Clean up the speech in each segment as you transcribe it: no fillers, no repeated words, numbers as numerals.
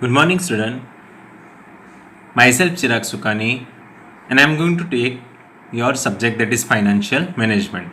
Good morning, student. Myself Chirag Sukani, and I am going to take your subject that is financial management,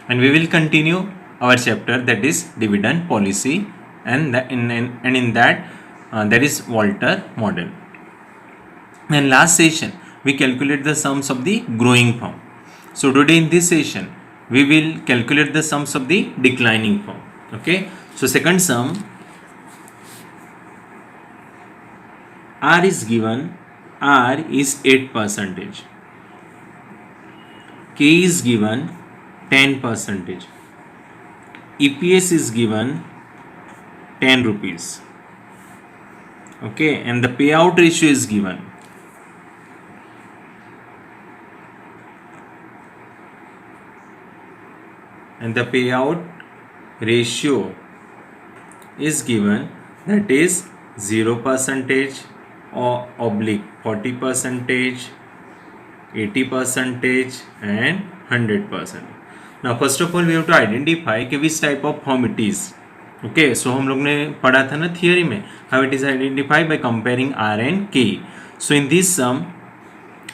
and we will continue our chapter that is dividend policy, and in that there is Walter model. And last session we calculate the sums of the growing firm. So today in this session we will calculate the sums of the declining firm. Okay. So second sum. R is given, R is 8%, K is given 10%, EPS is given 10 rupees, okay, and the payout ratio is given. And the payout ratio is given, that is 0%, or oblique 40%, 80% and 100%. Now first of all we have to identify कि which type of firm it is. Okay, so हम लोग ने पढ़ा था ना theory में how it is identified by comparing R and K. So in this sum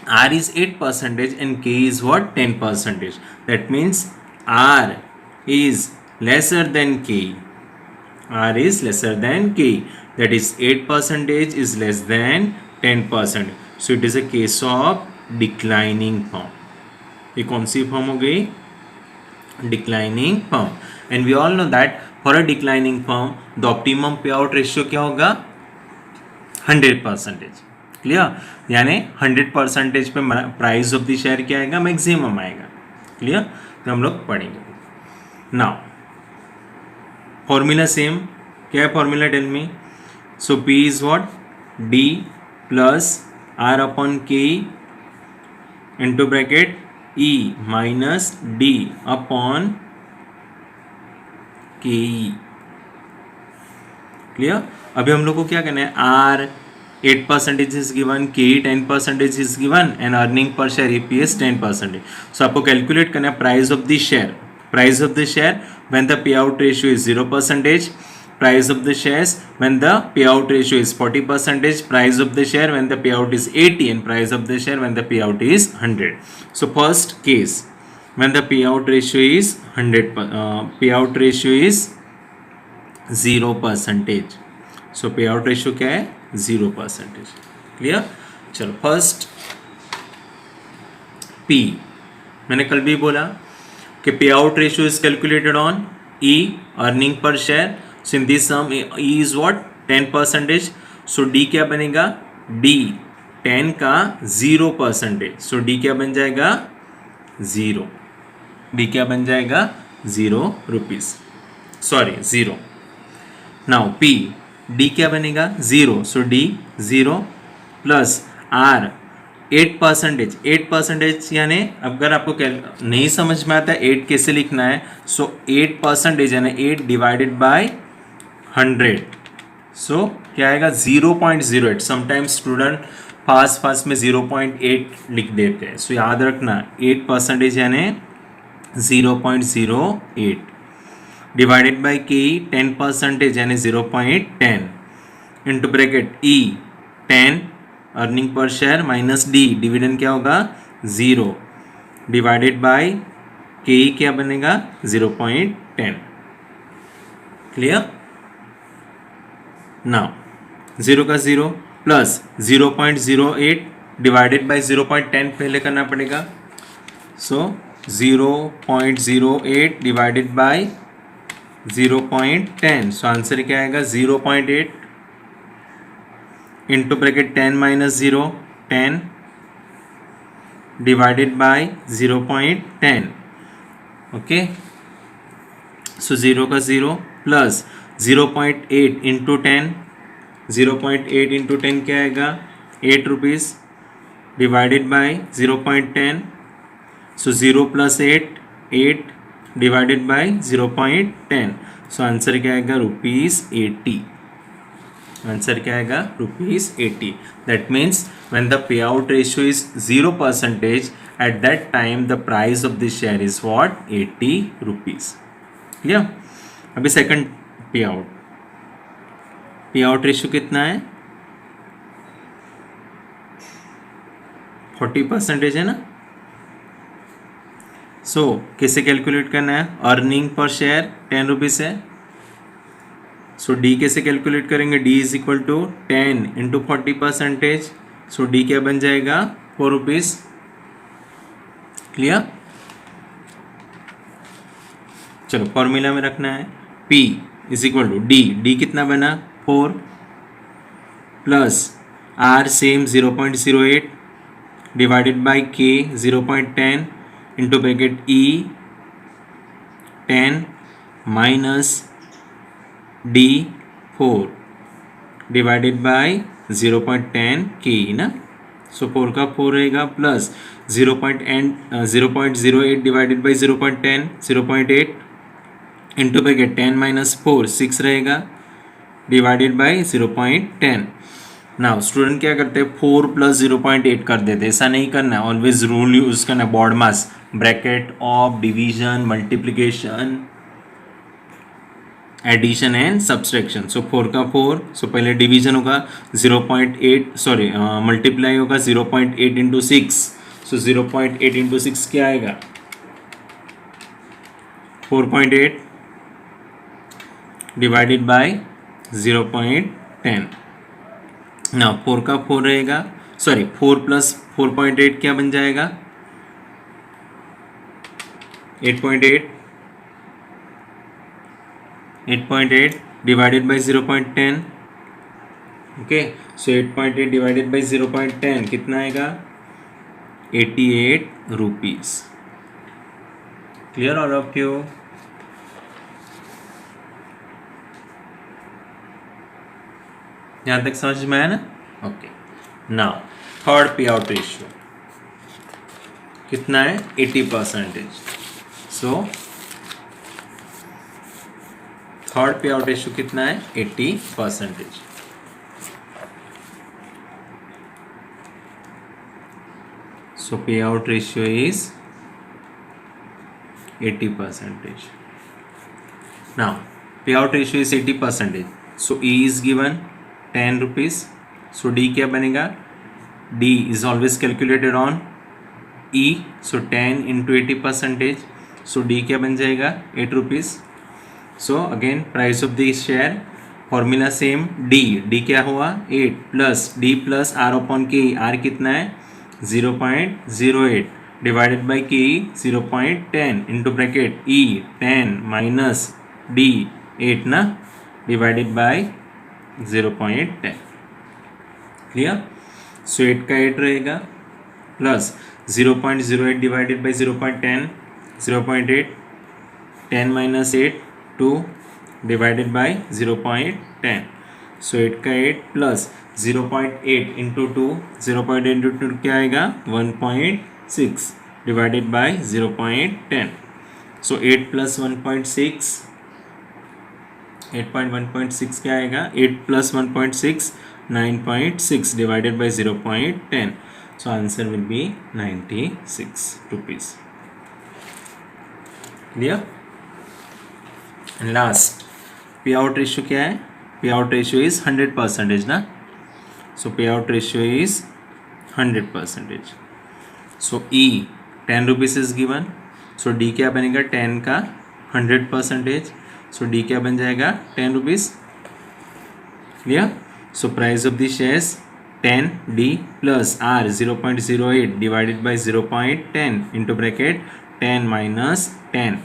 R is 8% and K is what? 10%. That means R is lesser than K. R is lesser than K. That is 8% is less than 10%. So it is a case of declining firm. ये कौन सी firm हो गई? Declining firm. And we all know that for a declining firm, the optimum payout ratio क्या होगा? 100%. Clear? यानी 100% पे price of the share क्या आएगा? मैक्सिमम आएगा. क्लियर? तो हम लोग पढ़ेंगे. Now formula same. क्या है फॉर्मूला? Tell me. So P is what? D plus R upon K into bracket E minus D upon KE. Clear? अभी हम लोग को क्या करना है? R 8% is given, KE 10% is given and earning per share EPS 10%. So आपको calculate करना है price of the share. Price of the share when the payout ratio is 0%. Price of the shares when the payout ratio is 40%, price of the share when the payout is 80, and price of the share when the payout is 100. So first case, when the payout ratio is 100, payout ratio is 0%. So payout ratio क्या है? 0%. Clear? चलो first P, मैंने कल भी बोला कि payout ratio is calculated on E, earning per share. So in this sum E is what? 10%. So D क्या बनेगा? D 10 का 0%. So D क्या बन जाएगा? 0. D क्या बन जाएगा? 0 rupees. Sorry, 0. Now P, D क्या बनेगा? 0. So D 0 plus R 8%. 8% यानी अगर आपको नहीं समझ में आता 8 कैसे लिखना है, so 8% यानी 8 डिवाइडेड बाय 100. सो क्या आएगा? 0.08. समटाइम्स स्टूडेंट फास्ट में 0.8 लिख देते हैं. सो याद रखना 8% यानी 0.08 डिवाइडेड बाय के 10% यानी 0.10 into bracket E 10 earning per share minus D dividend क्या होगा? 0 डिवाइडेड बाय के क्या बनेगा? 0.10. क्लियर? नाउ 0 का 0 प्लस 0.08 डिवाइडेड बाय 0.10 पहले करना पड़ेगा. So 0.08 divided by 0.10. So answer क्या आएगा? 0.8 into bracket 10 minus 0 10 divided by 0.10. Okay. So 0 का 0 प्लस 0.8 इंटू 10. 0.8 इंटू 10 क्या आएगा? 8 rupees divided by 0.10. So 0 plus 8 divided by 0.10. So answer क्या आएगा? ₹80. आंसर क्या आएगा? ₹80. That means when the payout ratio is 0%, at that time the price of the share is what? 80 rupees. Clear? अभी second पे out ratio कितना है? 40% है ना। सो कैसे कैलकुलेट करना है, अर्निंग पर शेयर 10 रुपीज़ है। सो डी कैसे कैलकुलेट करेंगे, D is equal to 10 into 40%। So D क्या बन जाएगा, 4 रुपीज़। क्लियर। चलो फॉर्मूला में रखना है, P is equal to D, D कितना बना 4 plus R same 0.08 divided by K 0.10 into bracket E 10 minus D 4 divided by 0.10 K ना। सो 4 का 4 रहेगा plus 0.08 divided by 0.10 0.8 into bracket 10 minus 4 6 रहेगा डिवाइडेड बाई 0.10। नाउ स्टूडेंट क्या करते हैं, 4 plus 0.8 कर देते, ऐसा नहीं करना है, ऑलवेज रूल यूज करना है, BODMAS bracket of division multiplication addition and subtraction. So 4 का 4, सो पहले डिवीजन होगा 0.8 सॉरी मल्टीप्लाई होगा 0.8 इंटू 6। सो 0.8 इंटू 6 क्या आएगा 4.8 डिवाइडेड बाई 0.10। ना 4 का 4 रहेगा, सॉरी 4 प्लस 4.8 क्या बन जाएगा 8.8 8.8 divided by 0.10। Okay, so 8.8 divided by 0.10 कितना आएगा 88 rupees. Clear all of you. यहाँ तक समझ में आया ना। ओके, नाउ थर्ड पे आउट रेशियो कितना है 80%। सो थर्ड पे आउट रेशियो कितना है 80%। सो पे आउट रेशियो इज 80%। नाउ पे out ratio is 80%। So E is given 10 rupees. So D क्या बनेगा, D is always calculated on E। So 10 into 80%। So D क्या बन जाएगा 8 rupees. So again price of the share formula same, D क्या हुआ 8 plus D plus R upon K, R कितना है 0.08 divided by K 0.10 into bracket E 10 minus D 8 ना divided by 0.10। Clear. सो 8 का 8 रहेगा plus 0.08 divided by 0.10 0.8 10 minus 8 2 divided by 0.10। सो 8 का 8 plus 0.8 into 2 0.8 into 2 क्या आएगा 1.6 डिवाइडेड बाई 0.10। सो 8 प्लस 1.6 8.1.6 क्या आएगा 8 plus 1.6 9.6 divided by 0.10। So answer will be 96 rupees. Clear. And last पे out ratio क्या है, पे आउट रेशियो इज 100% ना। सो पे out ratio is 100%। So E 10 rupees is given. So D क्या बनेगा 10 का 100%। सो D क्या बन जाएगा 10 rupees. Clear. So price of the shares 10 D plus R 0.08 divided by 0.10 into bracket 10 minus 10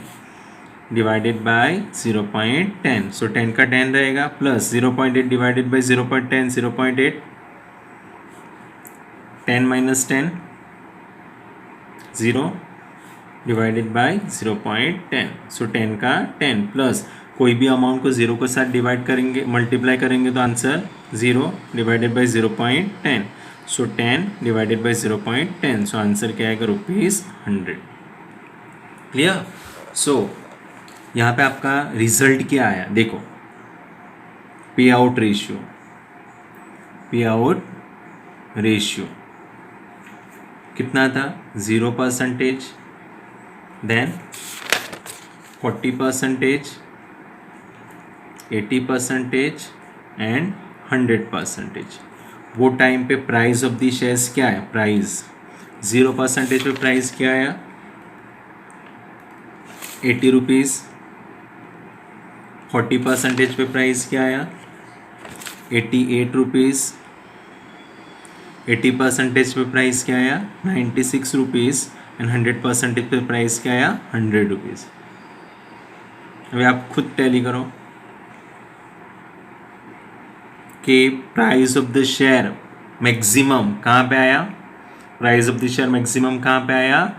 divided by 0.10। सो 10 का 10 रहेगा plus 0.8 divided by 0.10 0.8 10 minus 10 0 divided by 0.10। सो 10 का 10 plus कोई भी अमाउंट को 0 के साथ डिवाइड करेंगे मल्टीप्लाई करेंगे तो answer 0 divided by 0.10। So 10 divided by 0.10। So answer क्या आएगा ₹100। क्लियर। सो यहाँ पे आपका रिजल्ट क्या आया देखो, पे आउट रेशियो कितना था 0%, देन 40%, 80% एंड 100%। वो टाइम पे प्राइस ऑफ द शेयर्स क्या है, प्राइस 0% पे प्राइस क्या आया, 80 रुपीज़। 40% पे प्राइस क्या आया, 88 रुपीज़। 80% पे प्राइस क्या आया, 96 रुपीज़। एंड 100% पे प्राइस क्या आया, 100 रुपीज़। अभी आप खुद टैली करो कि price of the share maximum कहाँ पे आया, price of the share maximum कहाँ पे आया,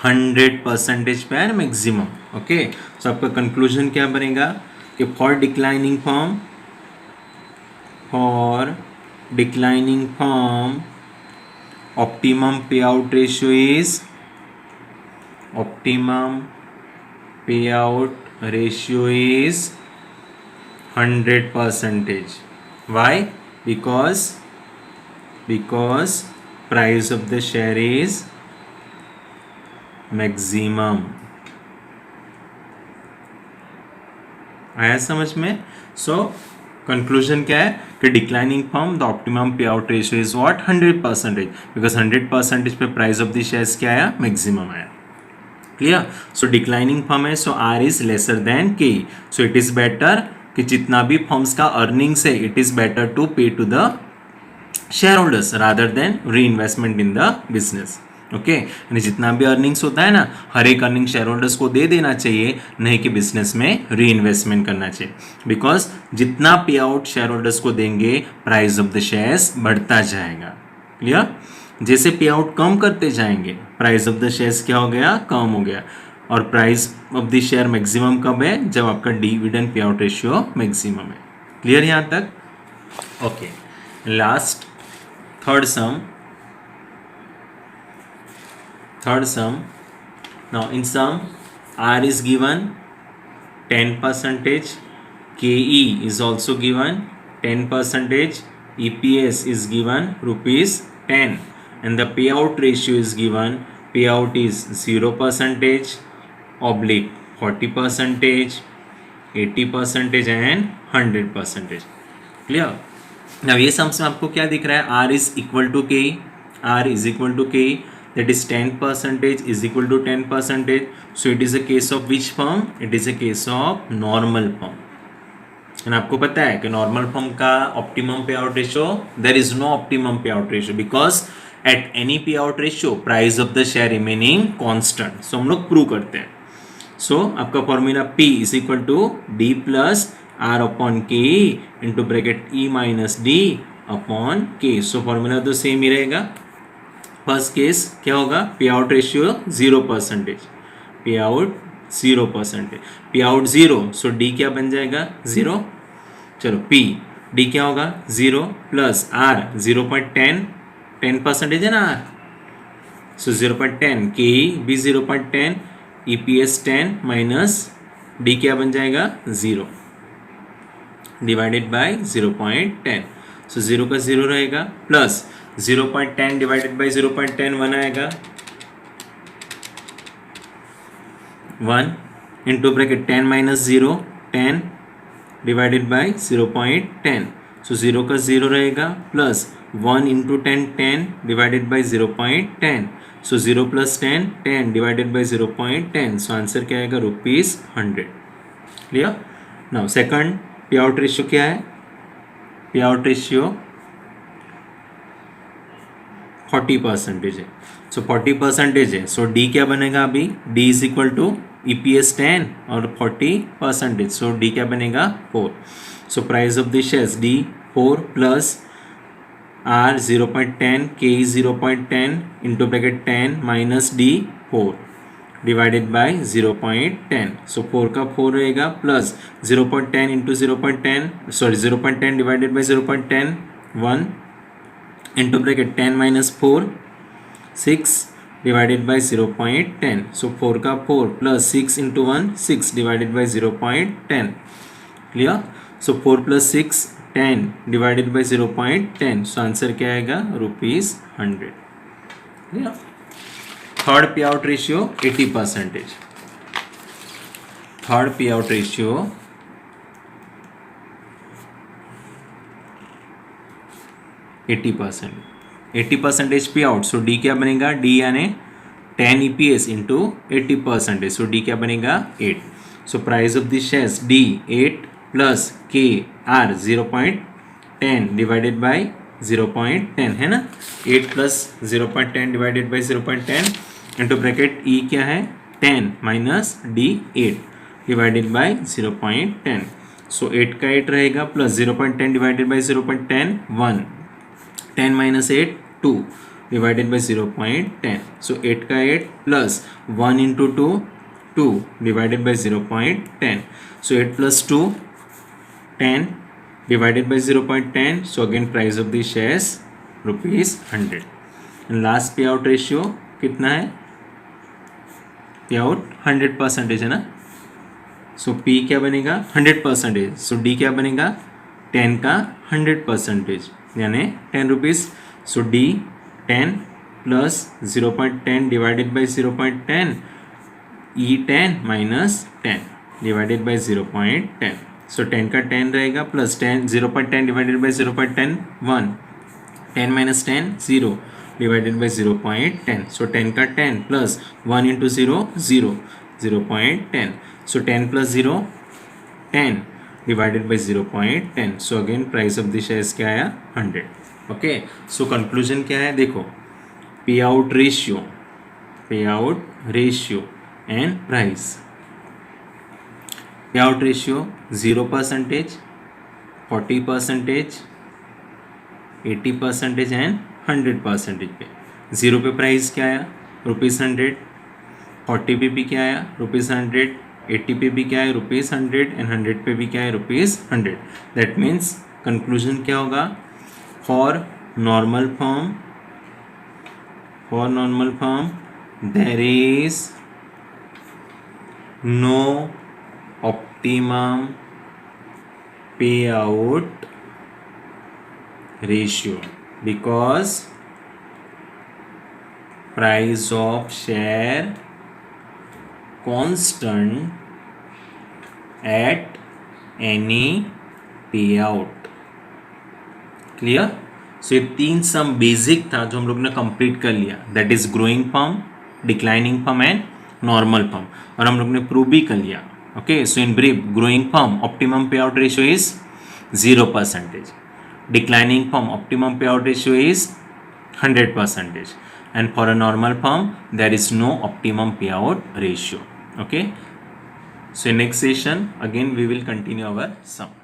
100% पे आया मैक्सिमम। ओके, सो आपका कंक्लूजन क्या बनेगा कि for declining form optimum payout ratio is 100%. Why? Because price of the share is maximum. आया समझ में? सो कंक्लूजन क्या है कि declining form the optimum payout ratio is what, 100%, because 100% पे प्राइस ऑफ द शेयर्स क्या आया, maximum आया। क्लियर? सो डिक्लाइनिंग फॉर्म है, सो आर इज लेसर देन के, सो इट इज बेटर कि जितना भी फर्म्स का अर्निंग्स है it is better to pay to the shareholders rather than reinvestment in the business. Okay, यानी जितना भी अर्निंग्स होता है ना, हर एक अर्निंग शेयर होल्डर्स को दे देना चाहिए, नहीं कि बिजनेस में री इन्वेस्टमेंट करना चाहिए। बिकॉज जितना पे आउट शेयर होल्डर्स को देंगे प्राइस ऑफ द शेयर्स बढ़ता जाएगा। क्लियर? जैसे पे आउट कम करते जाएंगे प्राइस ऑफ द शेयर्स क्या हो गया, कम हो गया। और price of the share maximum कब है, जब आपका dividend pay out ratio maximum है। क्लियर यहाँ तक? Okay, last third sum. Now in sum, R is given 10%, KE is also given 10%, EPS is given ₹10, and the payout ratio is given, payout is 0%, oblique 40%, 80% and 100%. Clear? Now ये sums में आपको क्या दिख रहा है, R is equal to K, R is equal to K, that is 10% is equal to 10%. So it is a case of which firm? It is a case of normal firm. And आपको पता है कि normal form का optimum payout ratio, there is no optimum payout ratio, because at any payout ratio price of the share remaining constant. So हम लोग prove करते हैं। So आपका formula P is equal to D plus R upon K into bracket E minus D upon K। So formula तो same ही रहेगा। First case क्या होगा, पे आउट रेशियो 0%, पे आउट 0%, पे आउट 0, सो डी क्या बन जाएगा, 0। चलो P डी क्या होगा, 0 प्लस R 0.10, 10% है ना R, सो 0.10, के भी 0.10, EPS 10 माइनस डी क्या बन जाएगा, 0 डिवाइडेड बाय 0.10। सो 0 का 0 रहेगा प्लस 0.10 डिवाइडेड बाई 0.10 1 आएगा, 1 into bracket 10 minus 0 10 divided by 0.10। सो 0 का 0 रहेगा plus 1 into 10 10 divided by 0.10। So 0 plus 10 10 divided by 0.10। So answer क्या आएगा, ₹100। क्लियर? नाउ सेकंड पे आउट रेशियो क्या है, पे आउट रेशियो 40% है। सो 40% है, सो डी क्या बनेगा, अभी D is equal to EPS 10 और 40%, सो डी क्या बनेगा, 4। So price of the shares D 4 plus R 0.10, K 0.10 into bracket 10 minus D 4 divided by 0.10। So 4 का 4 रहेगा plus 0.10 into 0.10, sorry 0.10 divided by 0.10 1 into bracket 10 minus 4 6 divided by 0.10। So 4 का 4 plus 6 into 1 6 divided by 0.10। Clear? So 4 plus 6 10 divided by 0.10। So answer क्या आएगा, ₹100। Clear? Third पे out ratio 80%, third पे out ratio 80%। 80% पे out, सो D क्या बनेगा, D यानी 10 EPS into 80%, सो D क्या बनेगा 8. सो price of this shares D 8 plus के आर 0.10 डिवाइडेड बाई 0.10 है ना, 8 plus 0.10 divided by 0.10 into bracket ई क्या है 10 माइनस डी 8 डिवाइडेड बाई 0.10. सो 8 का 8 रहेगा plus 0.10 divided by 0.10 1, 10 minus 8 2 divided by 0.10. सो 8 का 8 plus 1 into 2 2 divided by 0.10. So 8 plus 2 10 divided by 0.10. So again price of the shares ₹100. And last payout ratio कितना है, payout 100% है ना. So P क्या बनेगा 100%. So D क्या बनेगा 10 का 100% यानी 10 rupees. So D 10 plus 0.10 divided by 0.10 E 10 minus 10 divided by 0.10. सो 10 का 10 रहेगा plus 10 0.10 divided by 0.10 1, 10 minus 10 0 divided by 0.10. सो 10 का 10 plus 1 into 0 0 0.10. So 10 plus 0 10 divided by 0.10. So again price of the shares क्या आया 100. ओके, सो कंक्लूजन क्या है देखो, पे out ratio and price. payout ratio 0%, 40%, 80% and 100% पे. 0 पे प्राइस क्या आया ₹100, 40 पे भी क्या आया ₹100, 80 पे भी क्या है ₹100 एंड 100 पे भी क्या है ₹100. दैट मीन्स कंक्लूजन क्या होगा, for normal form there is no optimum payout ratio because price of share constant at any payout. Clear. So ये 3 सम बेसिक था जो हम लोग ने कंप्लीट कर लिया, that is growing firm, declining firm and normal firm, और हम लोग ने प्रूव भी कर लिया. Okay, so in brief, growing firm optimum payout ratio is 0%. Declining firm optimum payout ratio is 100%. And for a normal firm, there is no optimum payout ratio. Okay. So in next session, again we will continue our sum.